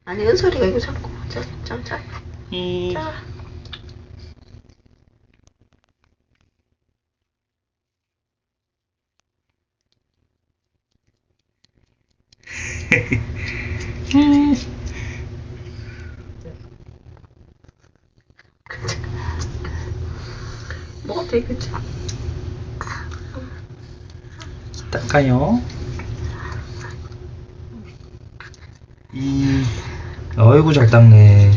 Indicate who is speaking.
Speaker 1: 아니 은솔이가 이거 잡고 자. 자. 먹어도 되겠지.
Speaker 2: 닦아요. 어이구 잘 닦네.